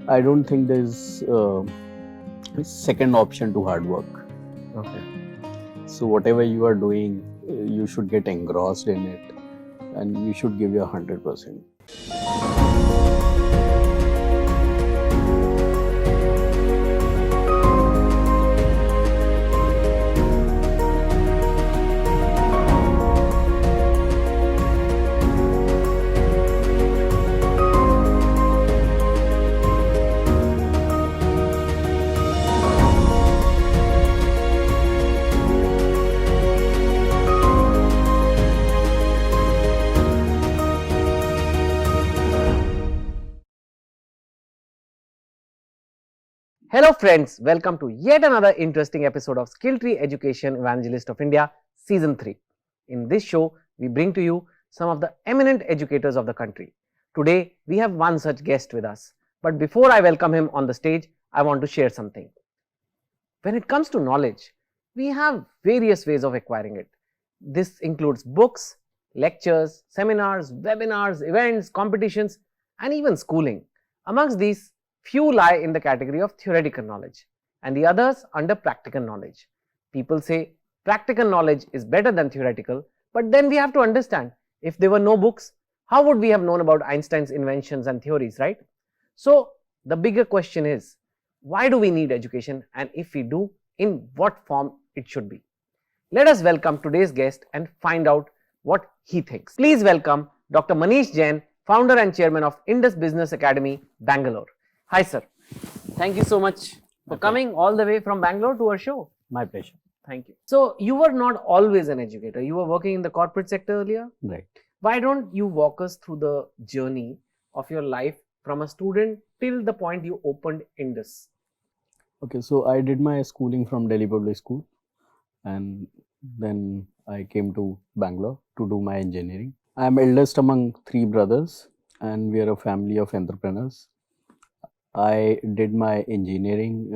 I don't think there's a second option to hard work. Okay. So whatever you are doing, you should get engrossed in it, and you should give your 100%. Hello friends, welcome to yet another interesting episode of Skill Tree Education Evangelist of India Season 3. In this show, we bring to you some of the eminent educators of the country. Today, we have one such guest with us. But before I welcome him on the stage, I want to share something. When it comes to knowledge, we have various ways of acquiring it. This includes books, lectures, seminars, webinars, events, competitions, and even schooling. Amongst these, few lie in the category of theoretical knowledge and the others under practical knowledge. People say practical knowledge is better than theoretical, but then we have to understand, if there were no books, how would we have known about Einstein's inventions and theories, right? So the bigger question is, why do we need education, and if we do, in what form it should be? Let us welcome today's guest and find out what he thinks. Please welcome Dr. Manish Jain, founder and chairman of Indus Business Academy, Bangalore. Hi sir, thank you so much for coming all the way from Bangalore to our show. My pleasure. Thank you. So you were not always an educator, you were working in the corporate sector earlier. Right. Why don't you walk us through the journey of your life from a student till the point you opened Indus? Okay, so I did my schooling from Delhi Public School, and then I came to Bangalore to do my engineering. I am eldest among three brothers, and we are a family of entrepreneurs. I did my engineering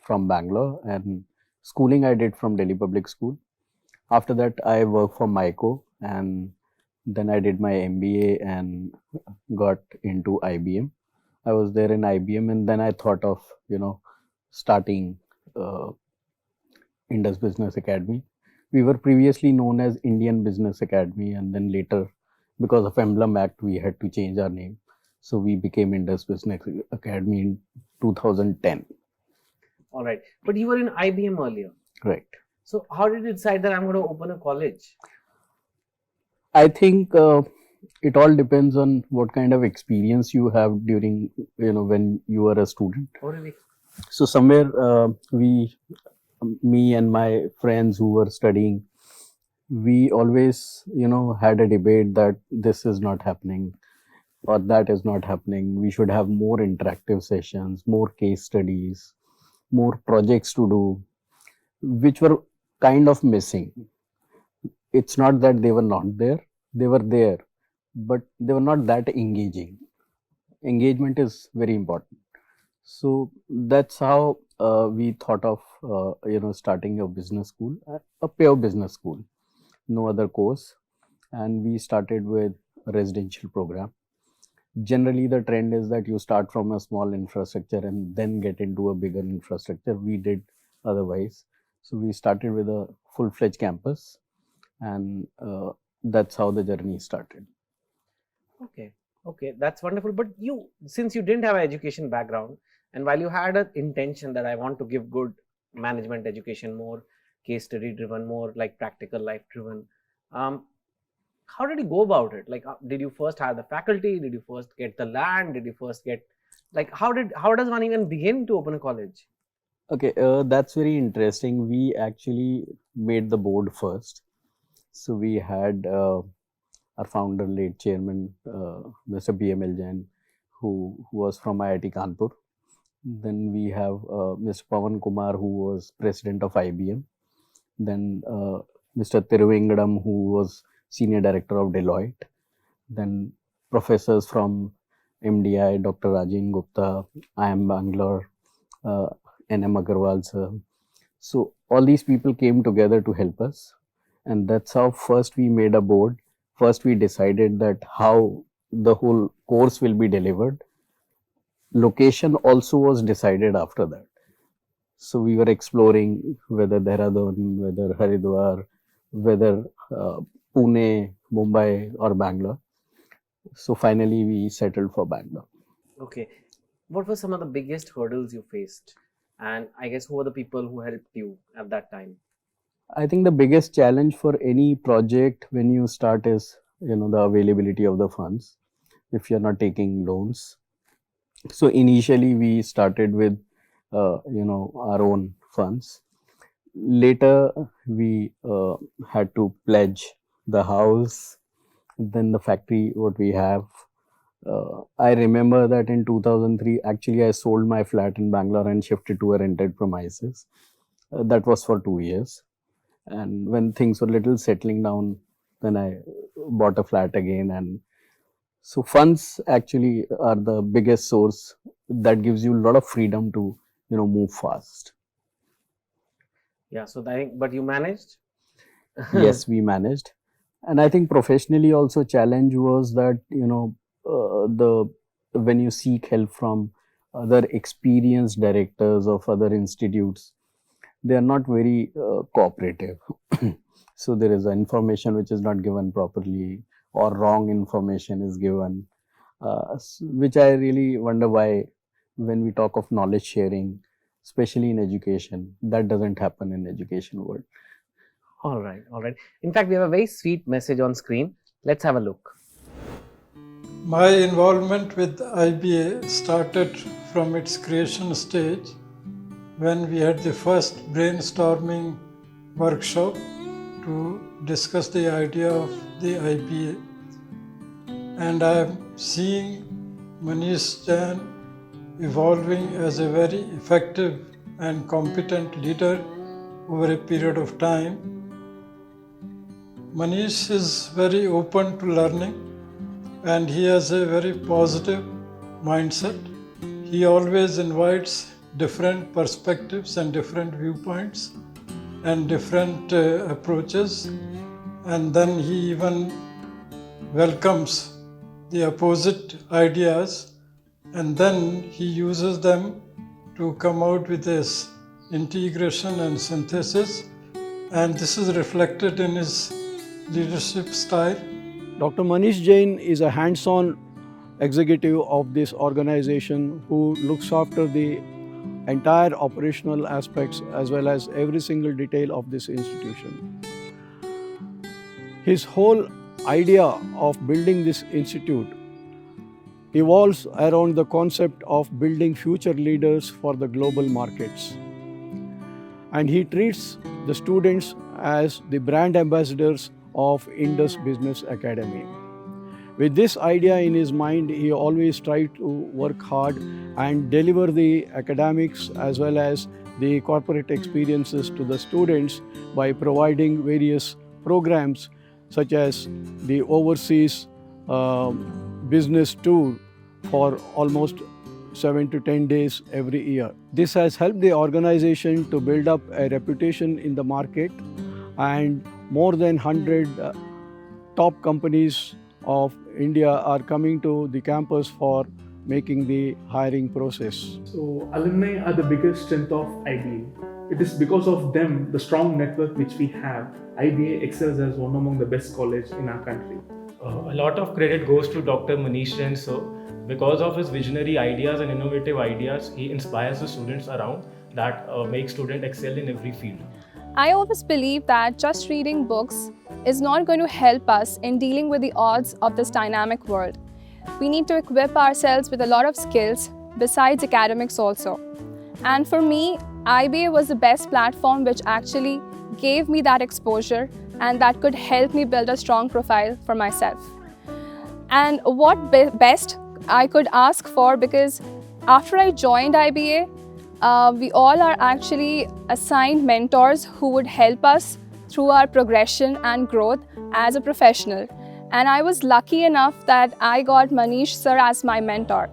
from Bangalore, and schooling I did from Delhi Public School. After that, I worked for MICO, and then I did my MBA and got into IBM. I was there in IBM, and then I thought of, starting Indus Business Academy. We were previously known as Indian Business Academy, and then later, because of Emblem Act, we had to change our name. So we became Indus Business Academy in 2010. All right, but you were in IBM earlier. Right. So how did you decide that I'm going to open a college? I think it all depends on what kind of experience you have during, when you were a student. Oh, really? So somewhere me and my friends who were studying, we always, had a debate that this is not happening or that is not happening. We should have more interactive sessions, more case studies, more projects to do, which were kind of missing. It's not that they were not there, they were there, but they were not that engaging. Engagement is very important. So that's how we thought of, starting a business school, a pure business school, no other course. And we started with a residential program. Generally, the trend is that you start from a small infrastructure and then get into a bigger infrastructure. We did otherwise. So we started with a full-fledged campus, and that's how the journey started. Okay, that's wonderful. But since you didn't have an education background, and while you had an intention that I want to give good management education, more case study driven, more like practical life driven, how did you go about it? Like, did you first hire the faculty? Did you first get the land? Did you first get, like, how does one even begin to open a college? Okay, that's very interesting. We actually made the board first. So we had our founder, late chairman, Mr. BML Jain, who was from IIT Kanpur. Then we have Mr. Pawan Kumar, who was president of IBM. Then Mr. Thiruvengadam, who was senior director of Deloitte. Then professors from MDI, Dr. Rajin Gupta, IIM Bangalore, NM Agarwal sir. So all these people came together to help us, and that's how first we made a board. First we decided that how the whole course will be delivered. Location also was decided after that. So we were exploring whether Dehradun, whether Haridwar, whether Pune, Mumbai, or Bangalore. So finally, we settled for Bangalore. Okay. What were some of the biggest hurdles you faced? And I guess who were the people who helped you at that time? I think the biggest challenge for any project when you start is, the availability of the funds. If you're not taking loans, so initially we started with, our own funds. Later, we had to pledge the house, then the factory what we have. I remember that in 2003, actually, I sold my flat in Bangalore and shifted to a rented premises. That was for 2 years. And when things were little settling down, then I bought a flat again. And so funds actually are the biggest source that gives you a lot of freedom to, move fast. Yeah, so I think, but you managed? Yes, we managed. And I think professionally also challenge was that, the when you seek help from other experienced directors of other institutes, they are not very cooperative. So there is information which is not given properly, or wrong information is given, which I really wonder why, when we talk of knowledge sharing, especially in education, that doesn't happen in education world. All right, all right. In fact, we have a very sweet message on screen. Let's have a look. My involvement with IBA started from its creation stage when we had the first brainstorming workshop to discuss the idea of the IBA. And I am seeing Manish Jain evolving as a very effective and competent leader over a period of time. Manish is very open to learning and he has a very positive mindset. He always invites different perspectives and different viewpoints and different approaches, and then he even welcomes the opposite ideas, and then he uses them to come out with this integration and synthesis, and this is reflected in his leadership style. Dr. Manish Jain is a hands-on executive of this organization who looks after the entire operational aspects as well as every single detail of this institution. His whole idea of building this institute evolves around the concept of building future leaders for the global markets. And he treats the students as the brand ambassadors of Indus Business Academy. With this idea in his mind, he always tried to work hard and deliver the academics as well as the corporate experiences to the students by providing various programs such as the overseas business tour for almost 7 to 10 days every year. This has helped the organization to build up a reputation in the market, and more than 100 top companies of India are coming to the campus for making the hiring process. So alumni are the biggest strength of IBA. It is because of them, the strong network which we have, IBA excels as one among the best colleges in our country. A lot of credit goes to Dr. Manish Jain, sir. Because of his visionary ideas and innovative ideas, he inspires the students around that make students excel in every field. I always believe that just reading books is not going to help us in dealing with the odds of this dynamic world. We need to equip ourselves with a lot of skills besides academics also. And for me, IBA was the best platform which actually gave me that exposure and that could help me build a strong profile for myself. And what best I could ask for, because after I joined IBA, we all are actually assigned mentors who would help us through our progression and growth as a professional. And I was lucky enough that I got Manish sir as my mentor.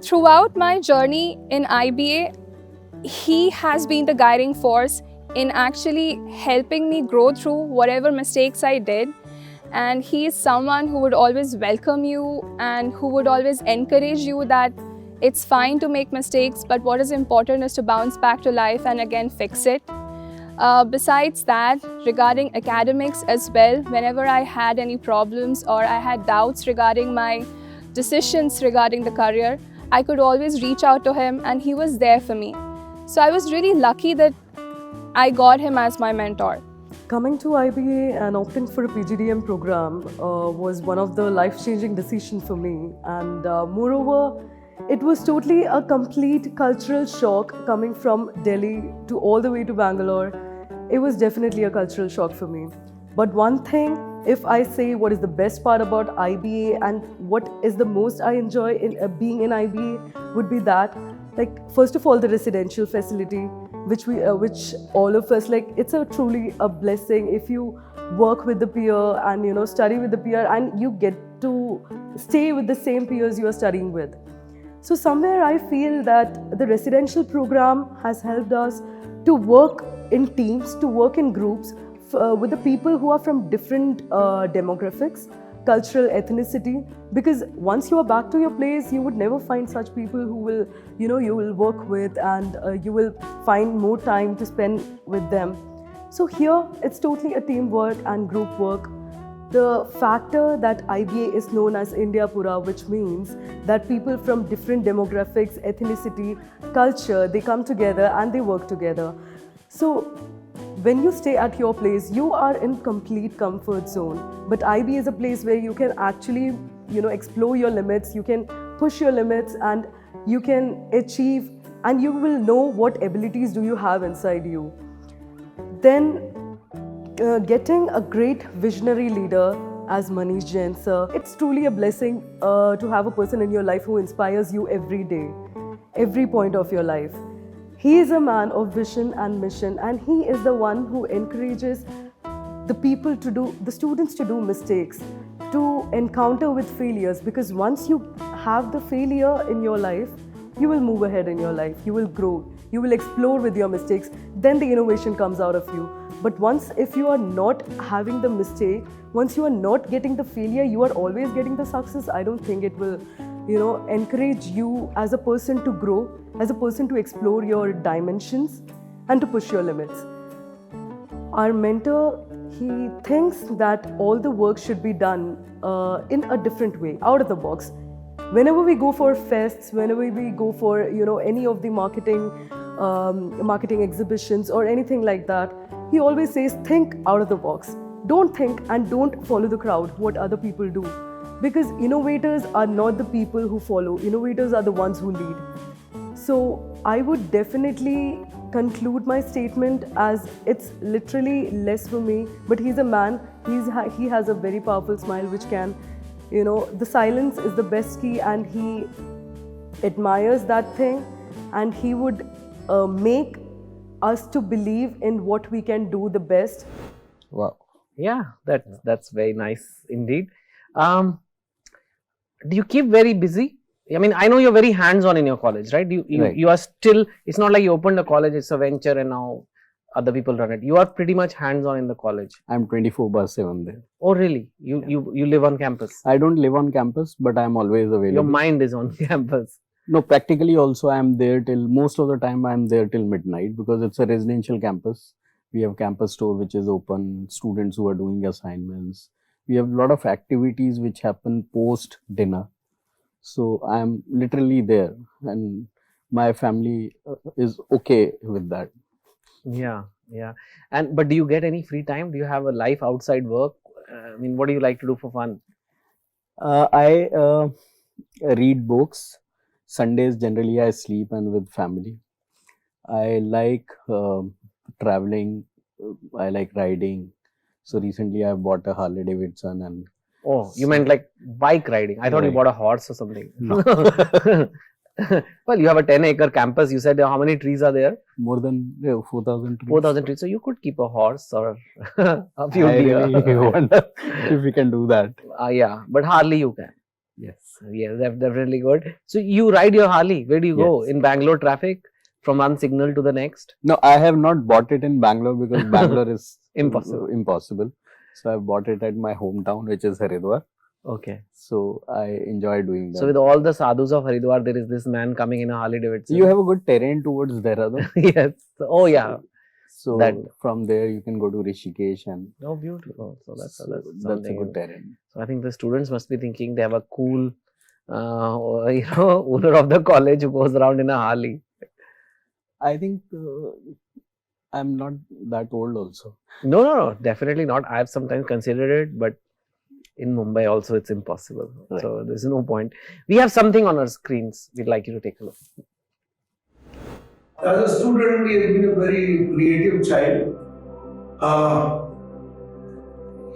Throughout my journey in IBA, he has been the guiding force in actually helping me grow through whatever mistakes I did. And he is someone who would always welcome you and who would always encourage you that It's fine to make mistakes, but what is important is to bounce back to life and again fix it. Besides that, regarding academics as well, whenever I had any problems or I had doubts regarding my decisions regarding the career, I could always reach out to him and he was there for me. So I was really lucky that I got him as my mentor. Coming to IBA and opting for a PGDM program was one of the life-changing decisions for me. And moreover, it was totally a complete cultural shock coming from Delhi to all the way to Bangalore. It was definitely a cultural shock for me. But one thing, if I say what is the best part about IBA and what is the most I enjoy in being in IBA would be that, like, first of all, the residential facility, which all of us, like, it's a truly a blessing if you work with the peer and study with the peer and you get to stay with the same peers you are studying with. So somewhere I feel that the residential program has helped us to work in teams, to work in groups with the people who are from different demographics, cultural ethnicity, because once you are back to your place, you would never find such people who will, you will work with and you will find more time to spend with them. So here, it's totally a teamwork and group work. The factor that IBA is known as India Pura, which means that people from different demographics, ethnicity, culture, they come together and they work together. So when you stay at your place, you are in complete comfort zone. But IB is a place where you can actually, explore your limits, you can push your limits and you can achieve and you will know what abilities do you have inside you. Then getting a great visionary leader as Manish Jain sir, it's truly a blessing to have a person in your life who inspires you every day, every point of your life. He is a man of vision and mission, and he is the one who encourages the students to do mistakes, to encounter with failures, because once you have the failure in your life, you will move ahead in your life, you will grow, you will explore with your mistakes, then the innovation comes out of you. But if you are not having the mistake, once you are not getting the failure, you are always getting the success, I don't think it will encourage you as a person to grow, as a person to explore your dimensions and to push your limits. Our mentor, he thinks that all the work should be done in a different way, out of the box. Whenever we go for fests, whenever we go for any of the marketing exhibitions or anything like that, he always says, think out of the box. Don't think and don't follow the crowd, what other people do. Because innovators are not the people who follow, innovators are the ones who lead. So I would definitely conclude my statement as it's literally less for me, but he's a man, he has a very powerful smile which can, the silence is the best key, and he admires that thing, and he would make us to believe in what we can do the best. Wow. Yeah, that's very nice indeed. Do you keep very busy? I mean, I know you're very hands-on in your college, right? You are still, it's not like you opened a college, it's a venture and now other people run it. You are pretty much hands-on in the college. I'm 24/7 there. Oh, really? You live on campus? I don't live on campus, but I'm always available. Your mind is on campus. No, practically also I'm there till, most of the time I'm there till midnight, because it's a residential campus. We have campus store which is open, students who are doing assignments. We have a lot of activities which happen post dinner. So I'm literally there, and my family is okay with that. Yeah. But do you get any free time? Do you have a life outside work? I mean, what do you like to do for fun? I read books. Sundays generally I sleep and with family. I like traveling. I like riding. So recently I bought a Harley Davidson and. Oh, you meant like bike riding. I thought you bought a horse or something. No. Well, you have a 10-acre campus. You said how many trees are there? More than 4,000 trees. 4,000 trees. So you could keep a horse or a few I deer. really wonder if we can do that. Yeah, but Harley you can. Yes. Yes, that's definitely good. So you ride your Harley. Where do you go? In Bangalore traffic? From one signal to the next? No, I have not bought it in Bangalore because Bangalore is Impossible. impossible. So I bought it at my hometown, which is Haridwar. Okay. So I enjoy doing that. So with all the sadhus of Haridwar, there is this man coming in a Harley Davidson. You have a good terrain towards Dehradun. Yes. Oh yeah. So That- from there you can go to Rishikesh and Oh, beautiful. So that's so that's a something. good terrain. So I think the students must be thinking they have a cool, owner of the college who goes around in a Harley. I think I'm not that old also. No, definitely not. I've sometimes considered it, but in Mumbai also it's impossible. Right. So there's no point. We have something on our screens. We'd like you to take a look. As a student, he has been a very creative child.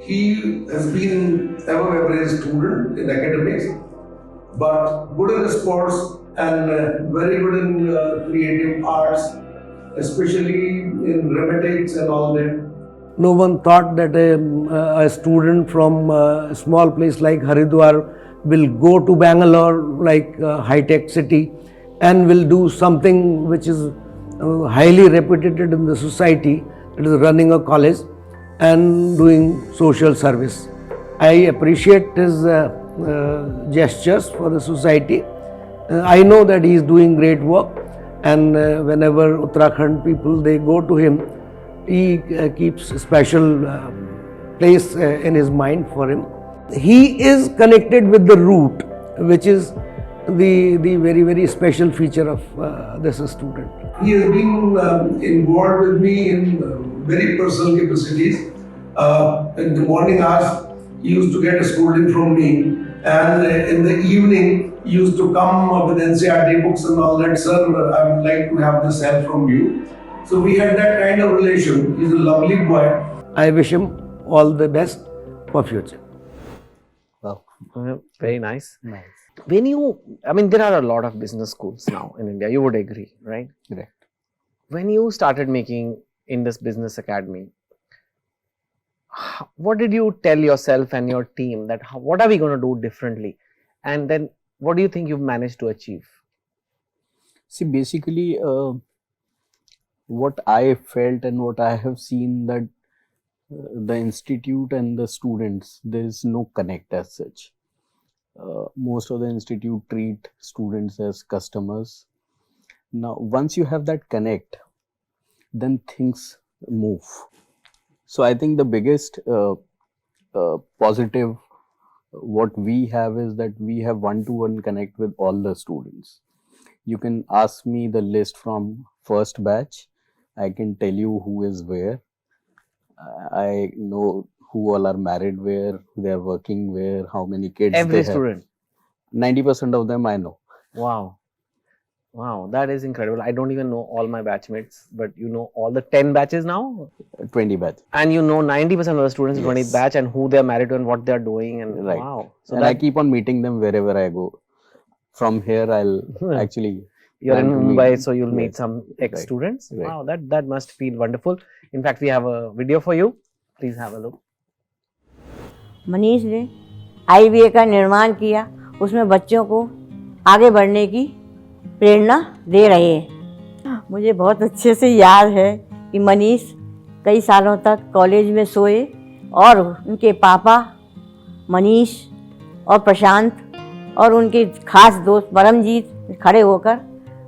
He has been above average student in academics, but good in the sports and very good in creative arts, especially in mathematics and all that. No one thought that a student from a small place like Haridwar will go to Bangalore, like a high-tech city, and will do something which is highly reputed in the society, that is running a college and doing social service. I appreciate his gestures for the society. I know that he is doing great work, and whenever Uttarakhand people they go to him, he keeps a special place in his mind for him. He is connected with the root, which is the very, very special feature of this student. He has been involved with me in very personal capacities. In the morning hours, he used to get a scolding from me, and in the evening, he used to come with NCERT books and all that. Sir, I would like to have this help from you. So we had that kind of relation. He's a lovely boy. I wish him all the best for future. Wow. Very nice. Nice. There are a lot of business schools now in India. You would agree, right? Correct. When you started making Indus Business Academy, what did you tell yourself and your team that what are we going to do differently? And then what do you think you've managed to achieve? See, basically, what I felt and what I have seen that the institute and the students, there is no connect as such. Most of the institute treat students as customers. Now, once you have that connect, then things move. So I think the biggest positive what we have is that we have one-to-one connect with all the students. You can ask me the list from first batch. I can tell you who is where. I know who all are married where, they are working where, how many kids Every they have. student. 90% of them I know. Wow, that is incredible. I don't even know all my batchmates, but you know all the 10 batches now? 20 batch. And you know 90% of the students in Yes. 20th batch and who they are married to and what they are doing. And Right. wow. So And I keep on meeting them wherever I go. From here, I'll actually. you're in plan to Mumbai, meet- so you'll meet yes. some ex-students. Right. Wow, that must feel wonderful. In fact, we have a video for you. Please have a look. Manish ने IBA का निर्माण किया, उसमें बच्चों को आगे बढ़ने की प्रेरणा दे रहे हैं। मुझे बहुत अच्छे से याद है कि मनीष कई सालों तक कॉलेज में सोए और उनके पापा मनीष और प्रशांत और उनके खास दोस्त परमजीत खड़े होकर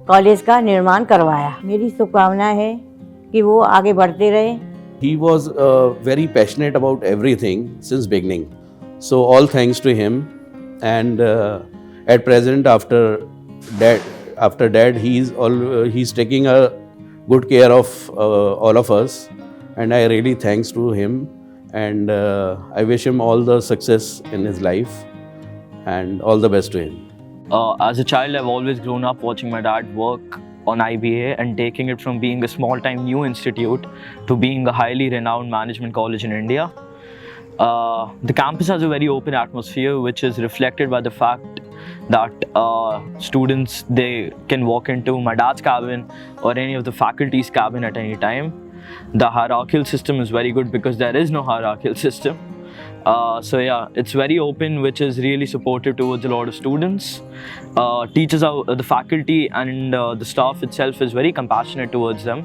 कॉलेज का निर्माण करवाया। मेरी शुभकामना है कि वो आगे बढ़ते रहे। He was very passionate about everything since beginning. So all thanks to him. And at present, after dad, he's taking a good care of all of us. And I really thanks to him. And I wish him all the success in his life and all the best to him. As a child, I've always grown up watching my dad work on IBA and taking it from being a small-time new institute to being a highly renowned management college in India. The campus has a very open atmosphere, which is reflected by the fact that students, they can walk into my dad's cabin or any of the faculty's cabin at any time. The hierarchical system is very good because there is no hierarchical system. So yeah, it's very open, which is really supportive towards a lot of students. Teachers, the faculty and the staff itself is very compassionate towards them,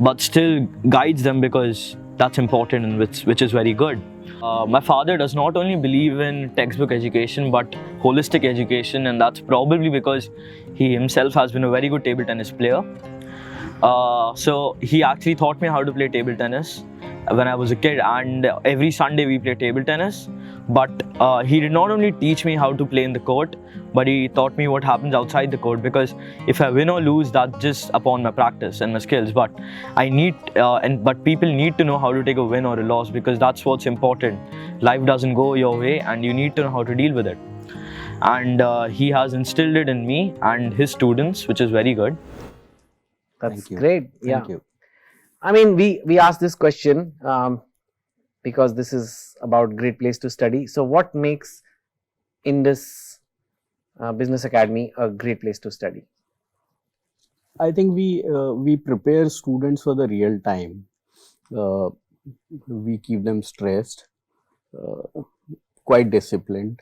but still guides them because that's important and which is very good. My father does not only believe in textbook education but holistic education, and that's probably because he himself has been a very good table tennis player. So he actually taught me how to play table tennis when I was a kid, and every Sunday we play table tennis. But he did not only teach me how to play in the court, but he taught me what happens outside the court, because if I win or lose, that's just upon my practice and my skills. But but people need to know how to take a win or a loss, because that's what's important. Life doesn't go your way and you need to know how to deal with it. And he has instilled it in me and his students, which is very good. That's great. Yeah. Thank you. I mean, we asked this question because this is about great place to study. So what makes Indus Business Academy a great place to study? I think we prepare students for the real time. We keep them stressed, quite disciplined.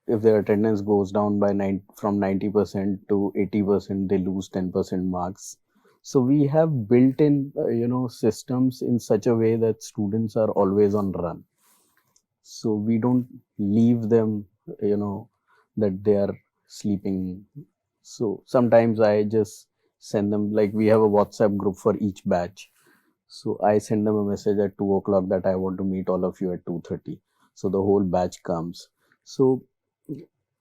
If their attendance goes down by from 90% to 80%, they lose 10% marks. So we have built-in, systems in such a way that students are always on run. So we don't leave them, that they are sleeping. So sometimes I just send them, like we have a WhatsApp group for each batch. So I send them a message at 2 o'clock that I want to meet all of you at 2:30. So the whole batch comes. So,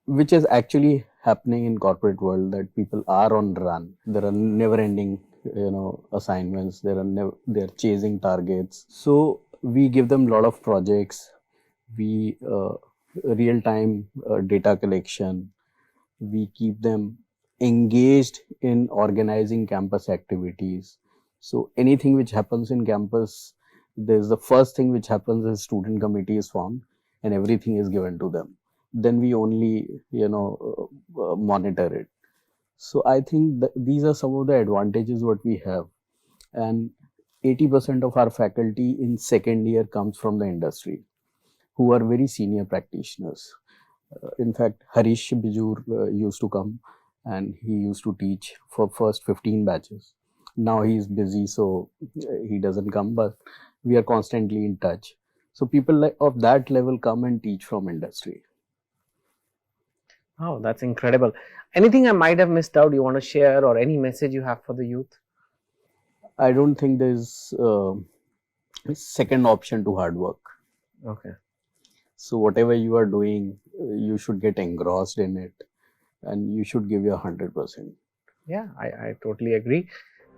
which is actually happening in corporate world, that people are on run. There are never ending, assignments. They're chasing targets. So we give them a lot of projects. We real time data collection. We keep them engaged in organizing campus activities. So anything which happens in campus, there's the first thing which happens is student committee is formed and everything is given to them. Then we only, monitor it. So I think that these are some of the advantages what we have. And 80% of our faculty in second year comes from the industry, who are very senior practitioners. In fact, Harish Bijur used to come and he used to teach for first 15 batches. Now he is busy, so he doesn't come, but we are constantly in touch. So people of that level come and teach from industry. Oh, that's incredible. Anything I might have missed out you want to share, or any message you have for the youth? I don't think there's a second option to hard work. Okay. So whatever you are doing, you should get engrossed in it and you should give your 100%. Yeah, I totally agree.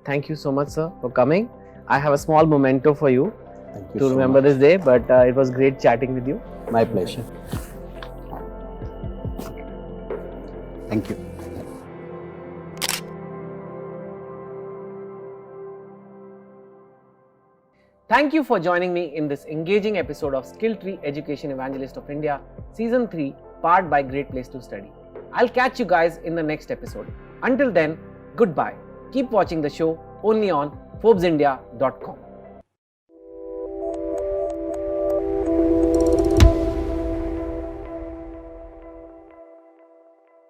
Thank you so much, sir, for coming. I have a small memento for you, Thank you to so remember much. this day, but it was great chatting with you. My pleasure. Thank you. Thank you for joining me in this engaging episode of Skill Tree Education Evangelist of India, Season 3, powered by Great Place to Study. I'll catch you guys in the next episode. Until then, goodbye. Keep watching the show only on ForbesIndia.com.